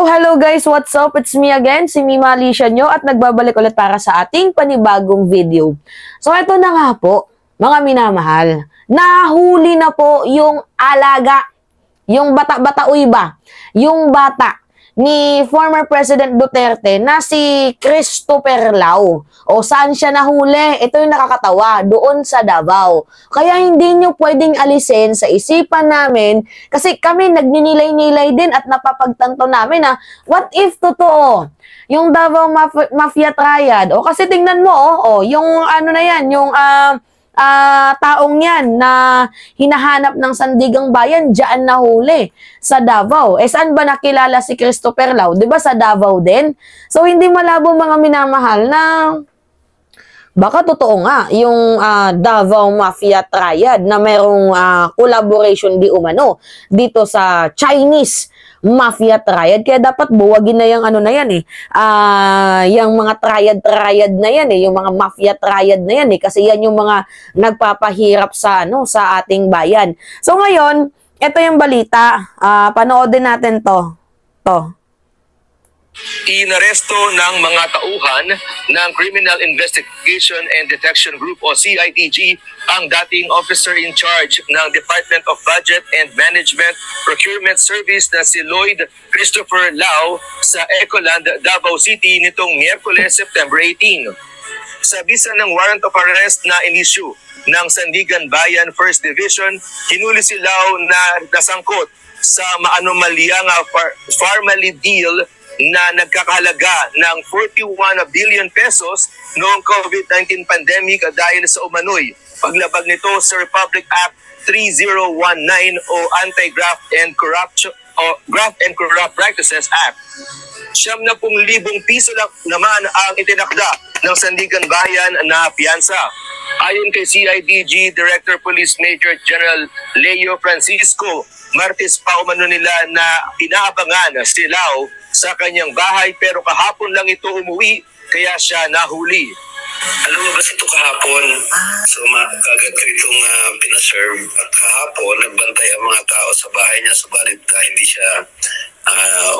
So, hello guys, what's up? It's me again, si Mima Alicia nyo at nagbabalik ulit para sa ating panibagong video. So, ito na nga po, mga minamahal, nahuli na po yung alaga, yung bata-batauy ba? Yung bata ni former President Duterte na si Christopher Lau. O saan siya nahuli? Ito yung nakakatawa, doon sa Davao. Kaya hindi nyo pwedeng alisin sa isipan namin kasi kami nagninilay-nilay din at napapagtanto namin na what if totoo? Yung Davao Mafia Triad. O kasi tingnan mo, yung ano na yan, yung taong yan na hinahanap ng Sandigang Bayan, diyan nahuli sa Davao. Saan ba nakilala si Christopher Lau? Diba sa Davao din? So, hindi malabo mga minamahal na baka totoo nga yung Davao Mafia Triad na merong collaboration di umano dito sa Chinese Mafia Triad. Kaya dapat buwagin na yung ano na yan yung mga triad na yan yung mga Mafia Triad na yan kasi yan yung mga nagpapahirap sa sa ating bayan. So ngayon, ito yung balita. Panoodin natin to. Inaresto ng mga tauhan ng Criminal Investigation and Detection Group o CIDG ang dating officer in charge ng Department of Budget and Management Procurement Service na si Lloyd Christopher Lau sa Ecoland, Davao City nitong Miyerkules, September 18. Sa bisa ng warrant of arrest na inisyu ng Sandigan Bayan 1st Division, hinuli si Lau na nasangkot sa maanomalyang pharmaly deal na nagkakahalaga ng 41 billion pesos noong COVID-19 pandemic dahil sa umano'y paglabag nito sa Republic Act 3019 o Anti-Graft and Corrupt Practices Act. 70,000 piso lang naman ang itinakda ng Sandigan Bayan na piyansa. Ayon kay CIDG Director Police Major General Leo Francisco, Martes pa umano nila na inaabangan si Lau sa kanyang bahay pero kahapon lang ito umuwi kaya siya nahuli. Lumabas ito kahapon. So kagad ko itong pinaserve. At kahapon nagbantay ang mga tao sa bahay niya subalit hindi siya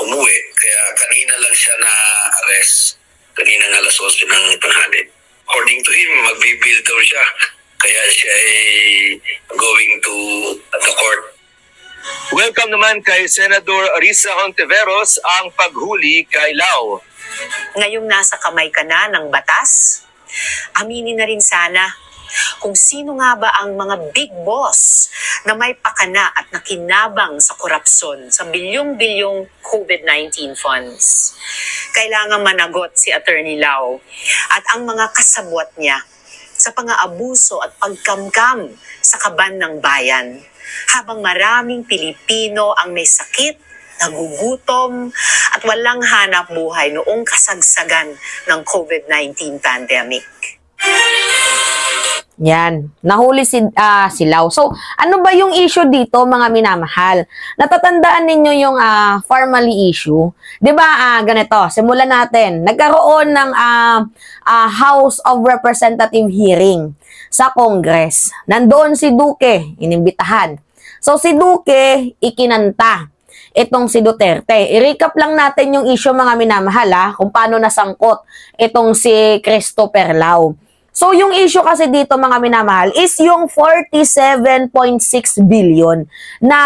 umuwi. Kaya kanina lang siya na-arrest. Kaninang alas 11 ng tanghali. According to him, magbibil daw siya. Kaya siya ay going to the court. Welcome naman kay Senador Risa Hontiveros ang paghuli kay Lau. Ngayong nasa kamay ka na ng batas, aminin na rin sana kung sino nga ba ang mga big boss na may pakana at nakinabang sa korupsyon sa bilyong-bilyong COVID-19 funds. Kailangan managot si Attorney Lau at ang mga kasabwat niya sa pang-aabuso at pagkamkam sa kaban ng bayan. Habang maraming Pilipino ang may sakit, nagugutom, at walang hanap buhay noong kasagsagan ng COVID-19 pandemic. Yan, nahuli si Lau. So, ano ba yung issue dito mga minamahal? Natatandaan ninyo yung pharmaly issue? 'Di ba ganito, simulan natin. Nagkaroon ng House of Representative hearing sa Congress. Nandoon si Duque, inimbitahan. So si Duque, ikinanta itong si Duterte. I-recap lang natin yung issue mga minamahal kung paano nasangkot itong si Christopher Lau. So yung issue kasi dito mga minamahal is yung 47.6 billion na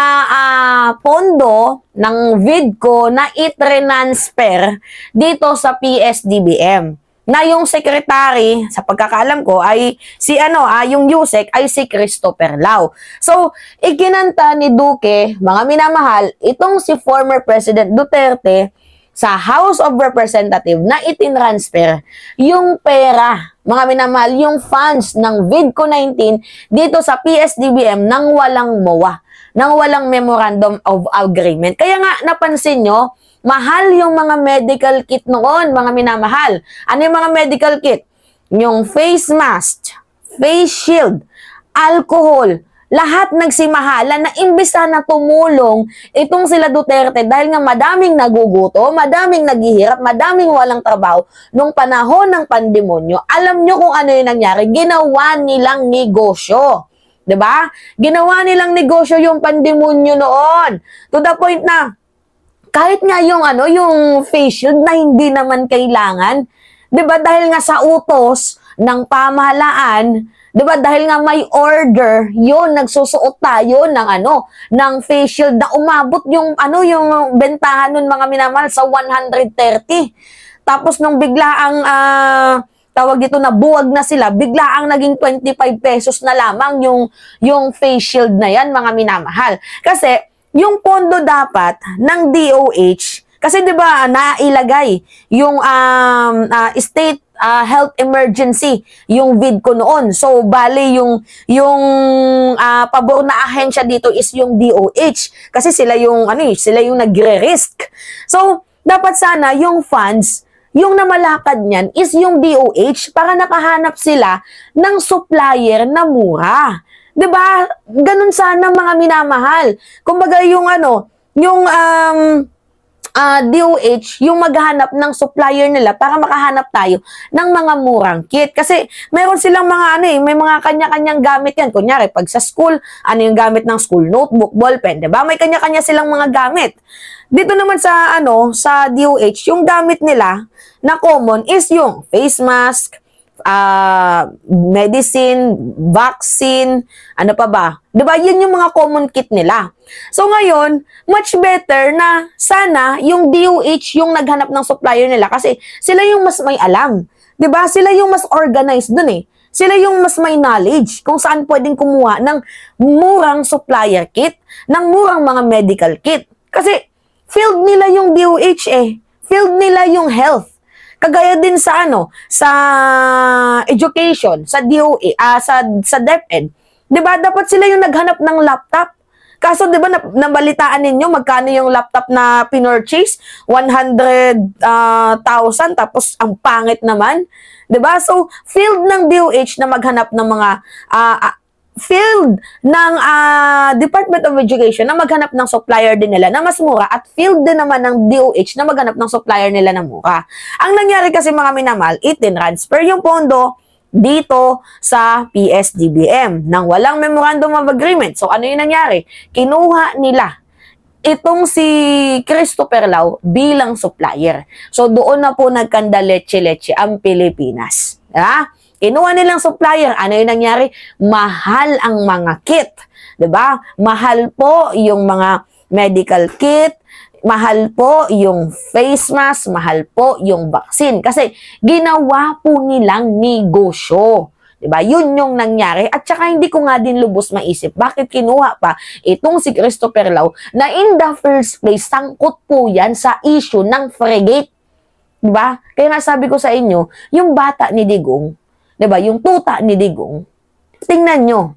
pondo ng VIDCO na i-transfer dito sa PSDBM. Na yung secretary, sa pagkakaalam ko, ay si yung USEC ay si Christopher Lau. So, ikinanta ni Duque, mga minamahal, itong si former President Duterte sa House of Representatives na itinransfer yung pera, mga minamahal, yung funds ng VIDCO 19 dito sa PSDBM nang walang MOA, nang walang Memorandum of Agreement. Kaya nga, napansin nyo, mahal yung mga medical kit noon, mga minamahal. Ano yung mga medical kit? Yung face mask, face shield, alcohol, lahat nagsimahalan na imbes na tumulong itong sila Duterte dahil nga madaming naguguto, madaming naghihirap, madaming walang trabaho nung panahon ng pandemonyo. Alam nyo kung ano yung nangyari? Ginawa nilang negosyo. 'Di ba? Ginawa nilang negosyo yung pandemonyo noon. To the point na Kahit nga yung yung face shield na hindi naman kailangan, 'di ba? Dahil nga sa utos ng pamahalaan, 'di ba? Dahil nga may order, 'yon nagsusuot tayo ng ng face shield na umabot yung yung bentahan nun mga minamahal sa 130. Tapos nung biglaang tawag dito na buwag na sila, biglaang naging 25 pesos na lamang yung face shield na yan mga minamahal. Kasi yung pondo dapat ng DOH, kasi 'di ba nailagay yung state health emergency yung VIDCO noon. So bali yung pabor na ahensya dito is yung DOH kasi sila yung sila yung nagre-risk. So dapat sana yung funds, yung namalakad niyan is yung DOH para nakahanap sila ng supplier na mura. 'Di ba? Ganun sana mga minamahal. Kumbaga yung yung DOH yung maghahanap ng supplier nila para makahanap tayo ng mga murang kit. Kasi meron silang mga may mga kanya-kanyang gamit yan. Kunyari, pag sa school, yung gamit ng school notebook, ballpen, 'di ba? May kanya-kanya silang mga gamit. Dito naman sa sa DOH, yung gamit nila na common is yung face mask, medicine, vaccine, ano pa ba? 'Di ba? Yun yung mga common kit nila. So ngayon, much better na sana yung DOH yung naghanap ng supplier nila kasi sila yung mas may alam. 'Di ba? Sila yung mas organized dun eh. Sila yung mas may knowledge kung saan pwedeng kumuha ng murang supplier kit, ng murang mga medical kit. Kasi field nila yung DOH eh. Field nila yung health. Kagaya din sa sa education, sa DOE, sa DepEd. 'Di ba? Dapat sila yung naghanap ng laptop. Kaso 'di ba nabalitaan ninyo magkano yung laptop na pinurchase? 100,000 tapos ang pangit naman. 'Di ba? So field ng DOH na maghanap ng mga field ng Department of Education na maghanap ng supplier din nila na mas mura at field din naman ng DOH na maghanap ng supplier nila na mura. Ang nangyari kasi mga minamahal, itinransfer yung pondo dito sa PSDBM nang walang memorandum of agreement. So ano yung nangyari? Kinuha nila itong si Christopher Lau bilang supplier. So doon na po nagkanda leche-leche ang Pilipinas. Kinuha nilang supplier. Ano yung nangyari? Mahal ang mga kit. 'Di ba? Mahal po yung mga medical kit, mahal po yung face mask, mahal po yung vaccine. Kasi ginawa po nilang negosyo. 'Di ba? Yun yung nangyari. At saka hindi ko nga din lubos maisip bakit kinuha pa itong si Christopher Lau na in the first place, sangkot po yan sa issue ng frigate. 'Di ba? Kaya nga sabi ko sa inyo, yung bata ni Digong, 'di ba? Yung tuta ni Digong, tingnan nyo,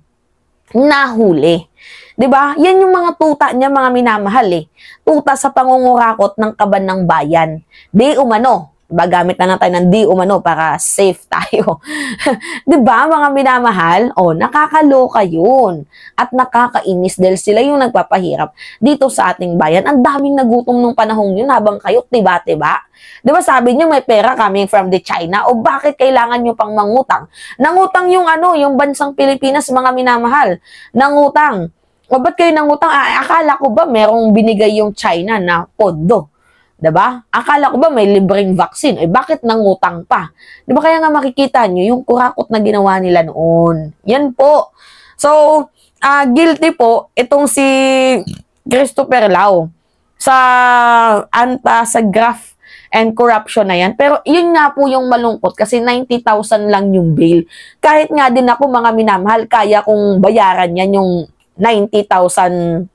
nahuli. 'Di ba? Yan yung mga tuta niya, mga minamahal eh. Tuta sa pangungurakot ng kaban ng bayan. Di umano. Diba? Gamit na lang tayo ng di umano para safe tayo. 'Di ba, mga minamahal? Nakakaloka yun. At nakakainis dahil sila yung nagpapahirap dito sa ating bayan. Ang daming nagutom nung panahong yun habang kayo tiba-tiba. 'Di ba sabi niyo may pera coming from the China? O bakit kailangan niyo pang mangutang? Nangutang yung yung bansang Pilipinas, mga minamahal. Nangutang. O ba't kayo nangutang? Akala ko ba merong binigay yung China na pondo? 'Di ba? Akala ko ba may libreng vaccine? Bakit nangutang pa? 'Di ba kaya nga makikita niyo yung kurakot na ginawa nila noon. Yan po. So, guilty po itong si Christopher Lau sa sa graft and corruption na yan. Pero yun nga po yung malungkot kasi 90,000 lang yung bail. Kahit nga din ako, mga minamahal, kaya kong bayaran yan yung 90,000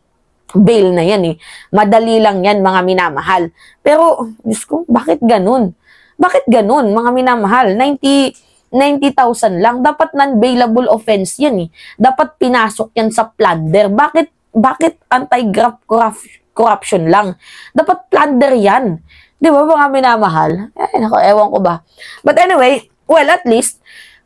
bail na yan eh. Madali lang yan, mga minamahal. Pero, Diyos ko, bakit ganun? Bakit ganun, mga minamahal? 90,000 lang. Dapat non-bailable offense yan eh. Dapat pinasok yan sa plunder. Bakit anti-graft corruption lang? Dapat plunder yan. Di ba, mga minamahal? Ewan ko ba. But anyway, well, at least,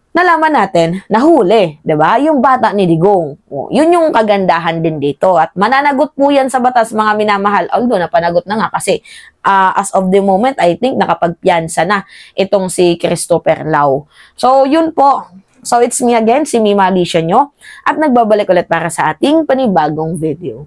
nalaman natin, nahuli, 'di ba? Yung bata ni Digong. Yun yung kagandahan din dito. At mananagot po yan sa batas, mga minamahal. Although, napanagot na nga kasi as of the moment, I think nakapagpiyansa na itong si Christopher Lau. So, yun po. So, it's me again, si Mima Alicia nyo. At nagbabalik ulit para sa ating panibagong video.